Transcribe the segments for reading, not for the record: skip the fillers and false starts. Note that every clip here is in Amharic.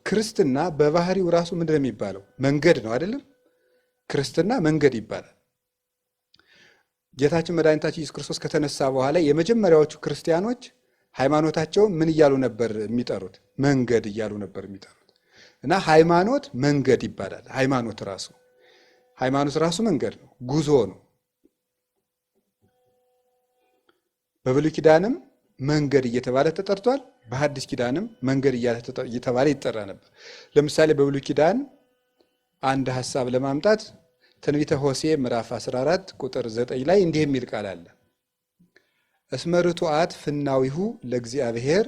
ክርስትና በባህሪው ራሱ ምንድነው የሚባለው? መንገድ ነው አይደለም? ክርስትና መንገድ ይባላል። ጌታችን መድኃኒታችን ኢየሱስ ክርስቶስ ከተነሳ በኋላ የመጀመሪያዎቹ ክርስቲያኖች ሃይማኖታቸውን ምን እያሉ ነበር የሚጠሩት? መንገድ እያሉ ነበር የሚጠሩት። እና ሃይማኖት መንገድ ይባላል። ሃይማኖት ራሱ መንገድ ነው፣ ጉዞ ነው። በብሉይ ኪዳንም መንገድ እየተባለ ተጠርቷል። በሐዲስ ኪዳንም መንገድ እየተባለ ይጠራ ነበር። ለምሳሌ በብሉይ ኪዳን አንድ ሐሳብ ለማምጣት ትንቢተ ሆሴዕ ምዕራፍ 14 ቁጥር 9 ላይ እንዲህ የሚል ቃል አለ። እስመ ርቱዓት ፍናዊሁ ለእግዚአብሔር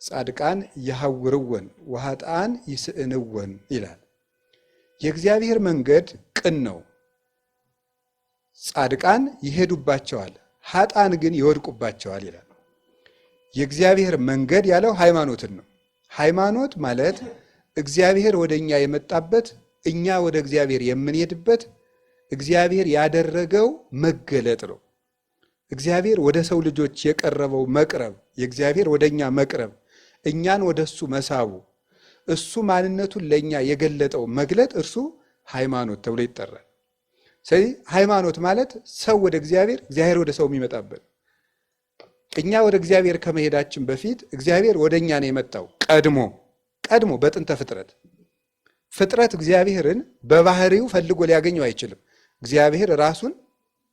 ጻድቃን ይሐውርወን ወኃጥአን ይስእንወን ይላል። የእግዚአብሔር መንገድ ቅን ነው፣ ጻድቃን ይሄዱባቸዋል፣ ኃጥአን ግን ይወድቁባቸዋል ይላል። የእግዚአብሔር መንገድ ያለው ሃይማኖትን ነው። ሃይማኖት ማለት እግዚአብሔር ወደ እኛ የመጣበት፣ እኛ ወደ እግዚአብሔር የምንሄድበት፣ እግዚአብሔር ያደረገው መገለጥ ነው። እግዚአብሔር ወደ ሰው ልጆች የቀረበው መቅረብ፣ የእግዚአብሔር ወደ እኛ መቅረብ፣ እኛን ወደ እሱ መሳቡ፣ እሱ ማንነቱን ለእኛ የገለጠው መግለጥ፣ እርሱ ሃይማኖት ተብሎ ይጠራል። ስለዚህ ሃይማኖት ማለት ሰው ወደ እግዚአብሔር፣ እግዚአብሔር ወደ ሰው የሚመጣበት። እኛ ወደ እግዚአብሔር ከመሄዳችን በፊት እግዚአብሔር ወደ እኛ ነው የመጣው። ቀድሞ በጥንተ ፍጥረት እግዚአብሔርን በባህሪው ፈልጎ ሊያገኘው አይችልም፣ እግዚአብሔር ራሱን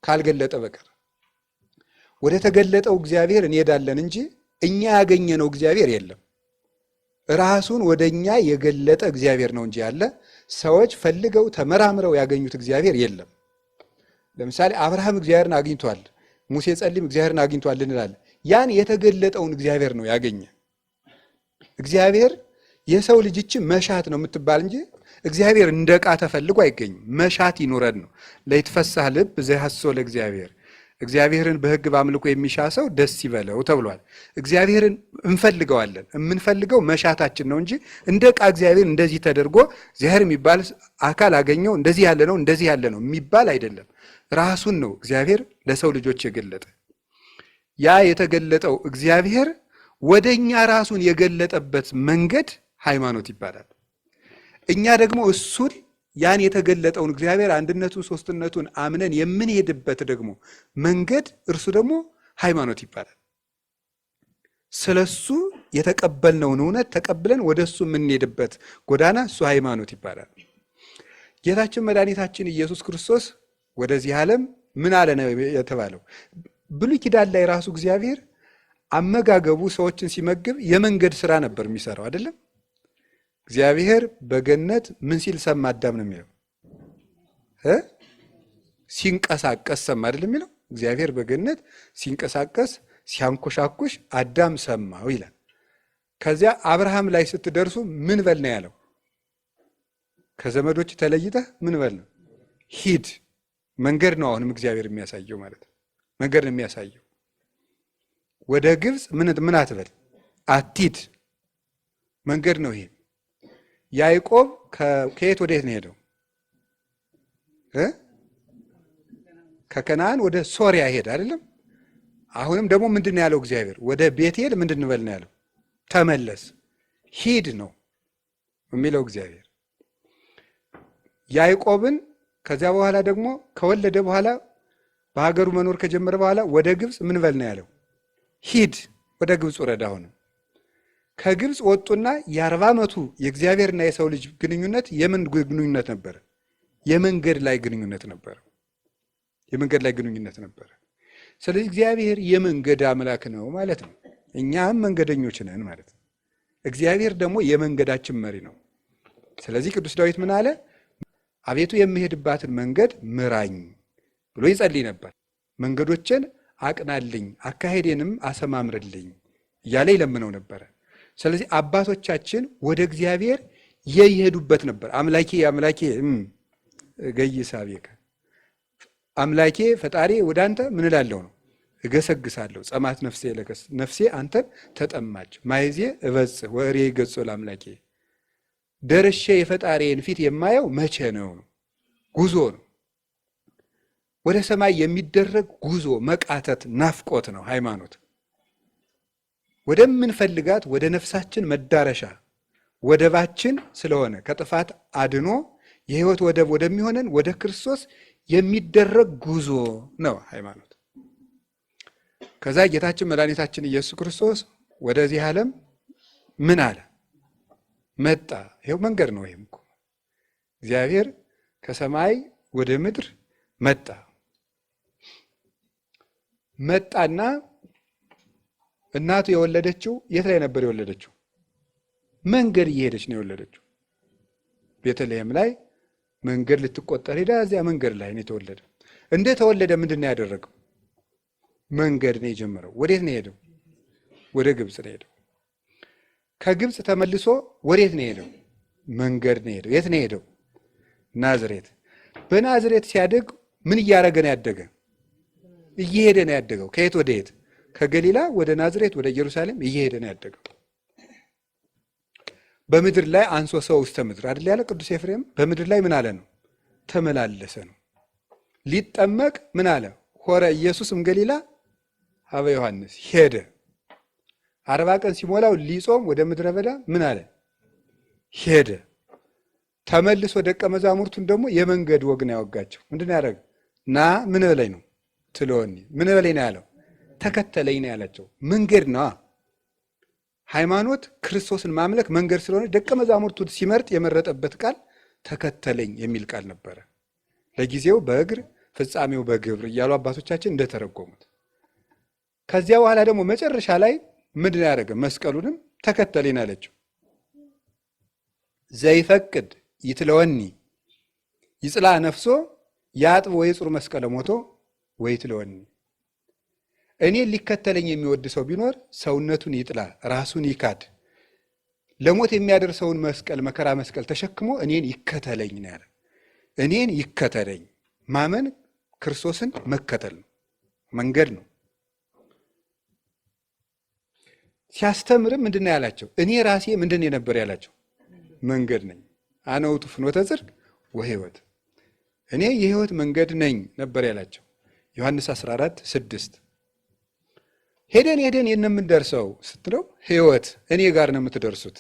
ካልገለጠ በቀር። ወደ ተገለጠው እግዚአብሔር እንሄዳለን እንጂ እኛ ያገኘነው እግዚአብሔር የለም። ራሱን ወደ እኛ የገለጠ እግዚአብሔር ነው እንጂ ያለ ሰዎች ፈልገው ተመራምረው ያገኙት እግዚአብሔር የለም። ለምሳሌ አብርሃም እግዚአብሔርን አግኝቷል፣ ሙሴ ጸሊም እግዚአብሔርን አግኝቷል እንላለን። ያን የተገለጠውን እግዚአብሔር ነው ያገኘ። እግዚአብሔር የሰው ልጅ መሻት ነው የምትባል እንጂ እግዚአብሔር እንደ ዕቃ ተፈልጎ አይገኝም። መሻት ይኑረን ነው። ለይትፈሳህ ልብ ዘያሐስሶ ለእግዚአብሔር፣ እግዚአብሔርን በሕግ በአምልኮ የሚሻ ሰው ደስ ይበለው ተብሏል። እግዚአብሔርን እንፈልገዋለን። የምንፈልገው መሻታችን ነው እንጂ እንደ ዕቃ እግዚአብሔር እንደዚህ ተደርጎ እግዚአብሔር የሚባል አካል አገኘው እንደዚህ ያለ ነው የሚባል አይደለም። ራሱን ነው እግዚአብሔር ለሰው ልጆች የገለጠ። ያ የተገለጠው እግዚአብሔር ወደ እኛ ራሱን የገለጠበት መንገድ ሃይማኖት ይባላል። እኛ ደግሞ እሱን ያን የተገለጠውን እግዚአብሔር አንድነቱን ሶስትነቱን አምነን የምንሄድበት ደግሞ መንገድ እርሱ ደግሞ ሃይማኖት ይባላል። ስለሱ የተቀበልነውን እውነት ተቀብለን ወደ እሱ የምንሄድበት ጎዳና እሱ ሃይማኖት ይባላል። ጌታችን መድኃኒታችን ኢየሱስ ክርስቶስ ወደዚህ ዓለም ምን አለ ነው የተባለው? ብሉይ ኪዳን ላይ ራሱ እግዚአብሔር አመጋገቡ ሰዎችን ሲመግብ የመንገድ ስራ ነበር የሚሰራው አይደለም? እግዚአብሔር በገነት ምን ሲል ሰማ አዳም ነው የሚለው? ሲንቀሳቀስ ሰማ አይደለም የሚለው? እግዚአብሔር በገነት ሲንቀሳቀስ ሲያንኮሻኩሽ አዳም ሰማው ይላል። ከዚያ አብርሃም ላይ ስትደርሱ ምን በል ነው ያለው? ከዘመዶች ተለይተህ ምን በል ነው? ሂድ። መንገድ ነው አሁንም እግዚአብሔር የሚያሳየው ማለት ነው። መንገድ ነው የሚያሳየው። ወደ ግብፅ ምን አትበል አትሂድ፣ መንገድ ነው ይሄ። ያዕቆብ ከየት ወደ የት ነው ሄደው? ከከነዓን ወደ ሶሪያ ሄደ አይደለም? አሁንም ደግሞ ምንድን ነው ያለው እግዚአብሔር? ወደ ቤቴል ምንድን እንበል ነው ያለው? ተመለስ፣ ሂድ ነው የሚለው እግዚአብሔር ያዕቆብን። ከዚያ በኋላ ደግሞ ከወለደ በኋላ በሀገሩ መኖር ከጀመረ በኋላ ወደ ግብፅ ምን በል ነው ያለው? ሂድ፣ ወደ ግብፅ ውረድ። አሁንም ከግብፅ ወጡና የ40 ዓመቱ የእግዚአብሔርና የሰው ልጅ ግንኙነት የምን ግንኙነት ነበረ? የመንገድ ላይ ግንኙነት ነበረ። የመንገድ ላይ ግንኙነት ነበረ። ስለዚህ እግዚአብሔር የመንገድ አምላክ ነው ማለት ነው። እኛም መንገደኞች ነን ማለት ነው። እግዚአብሔር ደግሞ የመንገዳችን መሪ ነው። ስለዚህ ቅዱስ ዳዊት ምን አለ? አቤቱ የምሄድባትን መንገድ ምራኝ ብሎ ይጸልይ ነበር። መንገዶችን አቅናልኝ፣ አካሄዴንም አሰማምርልኝ እያለ ይለምነው ነበረ። ስለዚህ አባቶቻችን ወደ እግዚአብሔር የሄዱበት ነበር። አምላኬ አምላኬ ገይሳቤከ፣ አምላኬ ፈጣሪ ወደ አንተ ምን እላለሁ ነው እገሰግሳለሁ። ጸማት ነፍሴ ለከስ፣ ነፍሴ አንተን ተጠማች። ማይዜ እበጽሕ ወእሬ ገጾ ለአምላኬ፣ ደርሼ የፈጣሪን ፊት የማየው መቼ ነው? ጉዞ ነው። ወደ ሰማይ የሚደረግ ጉዞ፣ መቃተት፣ ናፍቆት ነው ሃይማኖት። ወደምንፈልጋት ወደ ነፍሳችን መዳረሻ ወደባችን ስለሆነ ከጥፋት አድኖ የሕይወት ወደብ ወደሚሆነን ወደ ክርስቶስ የሚደረግ ጉዞ ነው ሃይማኖት። ከዛ ጌታችን መድኃኒታችን ኢየሱስ ክርስቶስ ወደዚህ ዓለም ምን አለ? መጣ። ይኸው መንገድ ነው። ይሄም እኮ እግዚአብሔር ከሰማይ ወደ ምድር መጣ። መጣና እናቱ የወለደችው የት ላይ ነበር የወለደችው? መንገድ እየሄደች ነው የወለደችው። ቤተልሔም ላይ መንገድ ልትቆጠር ሄዳ እዚያ መንገድ ላይ ነው የተወለደ። እንደ ተወለደ ምንድን ነው ያደረገው? መንገድ ነው የጀመረው። ወዴት ነው የሄደው? ወደ ግብፅ ነው የሄደው። ከግብፅ ተመልሶ ወዴት ነው የሄደው? መንገድ ነው የሄደው። የት ነው የሄደው? ናዝሬት። በናዝሬት ሲያደግ ምን እያደረገ ነው ያደገ? እየሄደ ነው ያደገው። ከየት ወደ የት? ከገሊላ ወደ ናዝሬት ወደ ኢየሩሳሌም እየሄደ ነው ያደገው። በምድር ላይ አንሶ ሰው ውስተ ምድር አይደል ያለ ቅዱስ ኤፍሬም። በምድር ላይ ምን አለ ነው? ተመላለሰ ነው። ሊጠመቅ ምን አለ? ሆረ ኢየሱስም ገሊላ ሀበ ዮሐንስ ሄደ። 40 ቀን ሲሞላው ሊጾም ወደ ምድረ በዳ ምን አለ? ሄደ። ተመልሶ ደቀ መዛሙርቱን ደግሞ የመንገድ ወግ ነው ያወጋቸው። ምንድን ነው ያደረገ? ና ምን በላይ ነው ትለወኒ፣ ምን በላይ ነው ያለው? ተከተለኝ ነው ያላቸው። መንገድ ነው ሃይማኖት። ክርስቶስን ማምለክ መንገድ ስለሆነ ደቀ መዛሙርቱን ሲመርጥ የመረጠበት ቃል ተከተለኝ የሚል ቃል ነበረ። ለጊዜው በእግር ፍጻሜው በግብር እያሉ አባቶቻችን እንደተረጎሙት። ከዚያ በኋላ ደግሞ መጨረሻ ላይ ምንድን ነው ያደረገ? መስቀሉንም ተከተለኝ አለችው። ዘይፈቅድ ይትለወኒ ይጽላ ነፍሶ ያጥብ ወይ ጽሩ መስቀለ ሞቶ ወይ ትለወኒ። እኔን ሊከተለኝ የሚወድ ሰው ቢኖር ሰውነቱን ይጥላ፣ ራሱን ይካድ፣ ለሞት የሚያደርሰውን መስቀል መከራ መስቀል ተሸክሞ እኔን ይከተለኝ ነው ያለ። እኔን ይከተለኝ ማመን ክርስቶስን መከተል ነው፣ መንገድ ነው። ሲያስተምርም ምንድን ነው ያላቸው? እኔ ራሴ ምንድን ነው የነበር ያላቸው? መንገድ ነኝ። አነ ውእቱ ፍኖተ ጽድቅ ወሕይወት፣ እኔ የሕይወት መንገድ ነኝ ነበር ያላቸው። ዮሐንስ 14:6 ሄደን ሄደን የት ነው የምንደርሰው ስትለው ሕይወት እኔ ጋር ነው የምትደርሱት።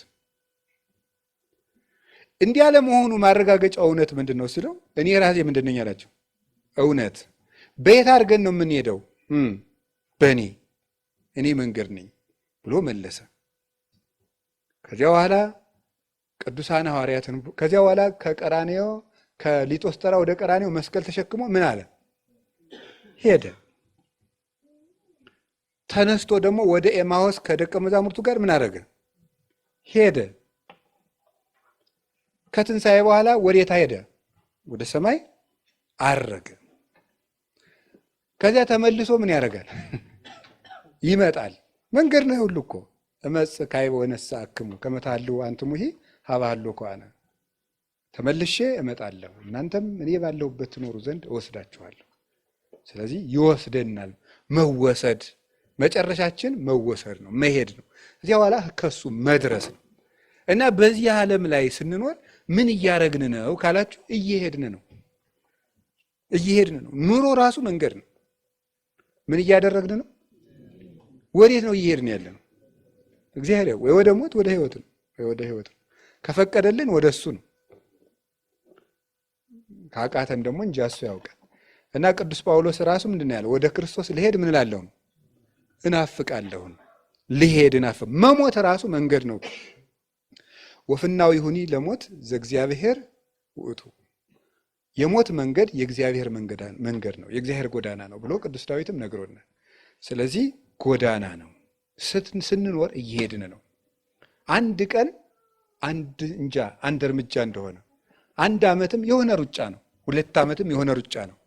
እንዲህ ያለ መሆኑ ማረጋገጫው እውነት ምንድን ነው ሲለው እኔ ራሴ ምንድን ነኝ ያላቸው? እውነት። በየት አድርገን ነው የምንሄደው? በእኔ እኔ መንገድ ነኝ ብሎ መለሰ። ከዚያ በኋላ ቅዱሳን ሐዋርያትን ከዚያ በኋላ ከቀራንዮ ከሊጦስጥራ ወደ ቀራንዮ መስቀል ተሸክሞ ምን አለ? ሄደ። ተነስቶ ደግሞ ወደ ኤማሆስ ከደቀ መዛሙርቱ ጋር ምን አደረገ? ሄደ። ከትንሣኤ በኋላ ወዴታ ሄደ? ወደ ሰማይ አረገ። ከዚያ ተመልሶ ምን ያደርጋል? ይመጣል። መንገድ ነው ሁሉ እኮ እመጽእ ካዕበ ወነሣእክሙ ከመ ተሃልዉ አንትሙሂ ሀበ ሀሎኩ አነ። ተመልሼ እመጣለሁ እናንተም እኔ ባለሁበት ትኖሩ ዘንድ እወስዳችኋለሁ። ስለዚህ ይወስደናል። መወሰድ መጨረሻችን መወሰድ ነው፣ መሄድ ነው። እዚያ በኋላ ከሱ መድረስ ነው። እና በዚህ ዓለም ላይ ስንኖር ምን እያደረግን ነው ካላችሁ፣ እየሄድን ነው። እየሄድን ነው። ኑሮ ራሱ መንገድ ነው። ምን እያደረግን ነው? ወዴት ነው እየሄድን ያለ ነው? እግዚአብሔር ወይ ወደ ሞት ወደ ሕይወት ነው፣ ወይ ወደ ሕይወት ነው። ከፈቀደልን ወደ እሱ ነው። ካቃተን ደግሞ እንጂ እሱ ያውቃል። እና ቅዱስ ጳውሎስ ራሱ ምንድን ነው ያለው? ወደ ክርስቶስ ልሄድ ምን እላለሁ ነው? እናፍቃለሁ። ልሄድ እናፍቅ። መሞት ራሱ መንገድ ነው። ወፍናው ይሁኒ ለሞት ዘእግዚአብሔር ውእቱ። የሞት መንገድ የእግዚአብሔር መንገድ ነው፣ የእግዚአብሔር ጎዳና ነው ብሎ ቅዱስ ዳዊትም ነግሮናል። ስለዚህ ጎዳና ነው። ስንኖር እየሄድን ነው። አንድ ቀን አንድ እርምጃ እንደሆነ 1 ዓመትም የሆነ ሩጫ ነው። 2 ዓመትም የሆነ ሩጫ ነው።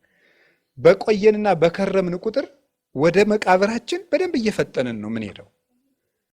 በቆየንና በከረምን ቁጥር ወደ መቃብራችን በደንብ እየፈጠንን ነው ምን ሄደው